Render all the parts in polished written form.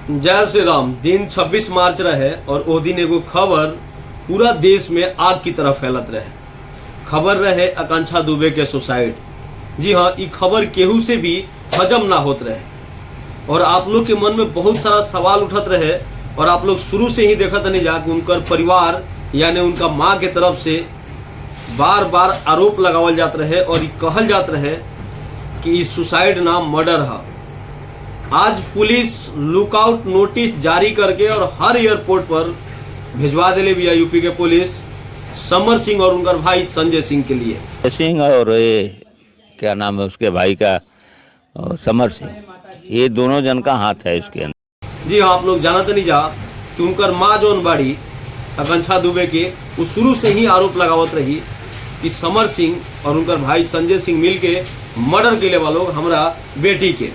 जय श्री राम। दिन 26 मार्च रहे और वो दिन एगो खबर पूरा देश में आग की तरह फैलत रहे। खबर रहे आकांक्षा दुबे के सुसाइड। जी हाँ, ये खबर केहू से भी हजम ना होत रहे और आप लोग के मन में बहुत सारा सवाल उठत रहे और आप लोग शुरू से ही देखत नहीं जा कि उनकर परिवार यानी उनका माँ के तरफ से बार बार आरोप लगावल जात रहे और ये कहल जात रहे कि ये सुसाइड ना मर्डर है। आज पुलिस लुकआउट नोटिस जारी करके और हर एयरपोर्ट पर भिजवा दिले भी यूपी के पुलिस समर सिंह और उनका भाई संजय सिंह के लिए। सिंह और ये क्या नाम है उसके भाई का समर सिंह, ये दोनों जन का हाथ है इसके अंदर। जी हाँ, आप लोग जानते नहीं जा कि उनकर माँ जौन बाड़ी आकांक्षा दुबे के वो शुरू से ही आरोप लगावत रही कि समर सिंह और उनकर भाई संजय सिंह मिल के मर्डर के लिए लोग हमारा बेटी के।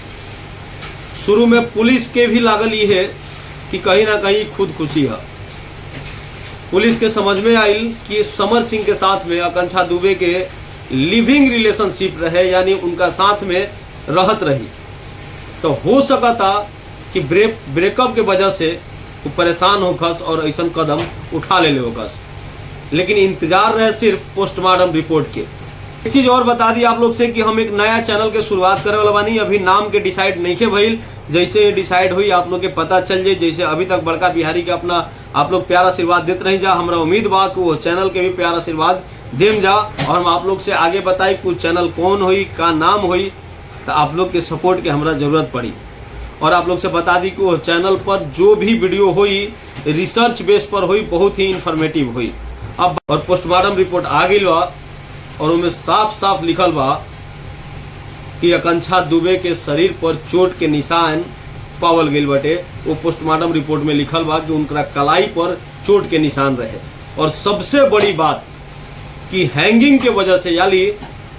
शुरू में पुलिस के भी लागल ये है कि कहीं ना कहीं खुदकुशी है। पुलिस के समझ में आई कि समर सिंह के साथ में आकांक्षा दुबे के लिविंग रिलेशनशिप रहे, यानी उनका साथ में रहत रही, तो हो सका था कि ब्रेकअप के वजह से वो परेशान होकस और ऐसा कदम उठा ले होकस। लेकिन इंतजार रहे सिर्फ पोस्टमार्टम रिपोर्ट के। एक चीज और बता दी आप लोग से कि हम एक नया चैनल के शुरुआत करे वाला बानी। अभी नाम के डिसाइड नहीं के भइल, जैसे डिसाइड हुई आप लोग के पता चल जाए। जैसे अभी तक बड़का बिहारी के अपना आप लोग प्यार आशीर्वाद देते रही जा, हमरा उम्मीद बा कि वो चैनल के भी प्यार आशीर्वाद देम जा और हम आप लोग से आगे बताई कि चैनल कौन हुई, का नाम हुई, तो आप लोग के सपोर्ट के हमरा जरूरत पड़ी। और आप लोग से बता दी कि वो चैनल पर जो भी वीडियो हुई रिसर्च बेस पर हुई, बहुत ही इंफॉर्मेटिव हुई। अब और पोस्टमार्टम रिपोर्ट आ गई बा और उनमें साफ साफ लिखल बा कि आकांक्षा दुबे के शरीर पर चोट के निशान पावल गई बटे। वो पोस्टमार्टम रिपोर्ट में लिखल बा कि उनका कलाई पर चोट के निशान रहे। और सबसे बड़ी बात कि हैंगिंग के वजह से यानी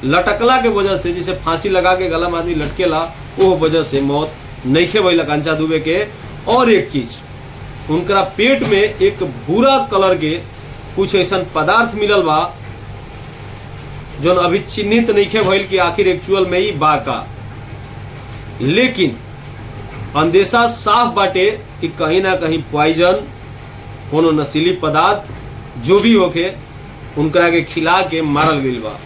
लटकला के वजह से, जैसे फांसी लगा के गला में आदमी लटकेला, वो वजह से मौत नहीं खे भइल आकांक्षा दुबे के। और एक चीज, उनका पेट में एक भूरा कलर के कुछ ऐसा पदार्थ मिलल बा जो अभी चिन्हित नहीं खे भइल कि आखिर एक्चुअल में ही बा का। लेकिन अंदेशा साफ बाटे कि कहीं ना कहीं पॉइजन, कोनो नशीली पदार्थ जो भी होके उनकरा के खिला के मारल गई बा।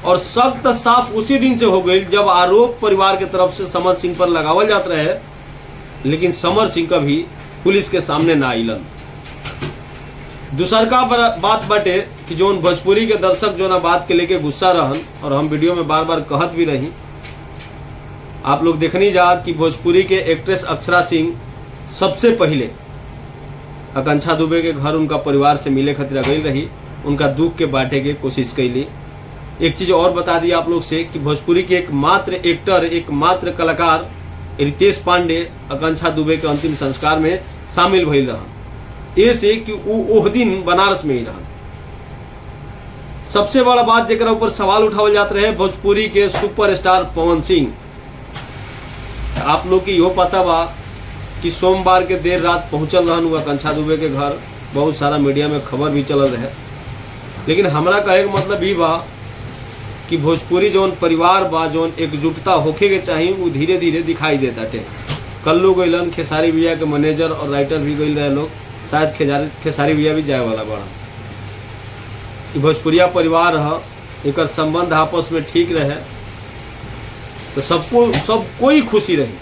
और शक तो साफ उसी दिन से हो गई जब आरोप परिवार के तरफ से समर सिंह पर लगावल जात रहे, लेकिन समर सिंह कभी पुलिस के सामने ना आइलन। दूसर का बात बाटे कि जो भोजपुरी के दर्शक जो ना बात के लेके गुस्सा रहन, और हम वीडियो में बार बार कहत भी रही, आप लोग देखनी जा कि भोजपुरी के एक्ट्रेस अक्षरा सिंह सबसे पहले आकांक्षा दुबे के घर उनका परिवार से मिले खातिर गई रही, उनका दुख के बांटे के कोशिश कैली। एक चीज और बता दी आप लोग से कि भोजपुरी के एकमात्र एक्टर, एकमात्र कलाकार रितेश पांडे आकांक्षा दुबे के अंतिम संस्कार में शामिल भइल रहा, ऐसे कि वो दिन बनारस में ही रहा। सबसे बड़ा बात जेकरा ऊपर सवाल उठावल जात रहे भोजपुरी के सुपरस्टार पवन सिंह। आप लोग की यो पता बा कि सोमवार के देर रात पहुंचल रहन आकांक्षा दुबे के घर, बहुत सारा मीडिया में खबर भी चल रहे। लेकिन हमरा कहे के मतलब ये बा कि भोजपुरी जौन परिवार बा, जौन एकजुटता होखे के चाहिए, वो धीरे धीरे दिखाई देता टे। कल लोग गइलन, खेसारी भैया के मैनेजर और राइटर भी गइल रहे लोग, शायद खेसारी भैया भी जाए वाला बड़ा। भोजपुरिया परिवार है, एक संबंध आपस में ठीक रहे तो सब कोई खुशी रही।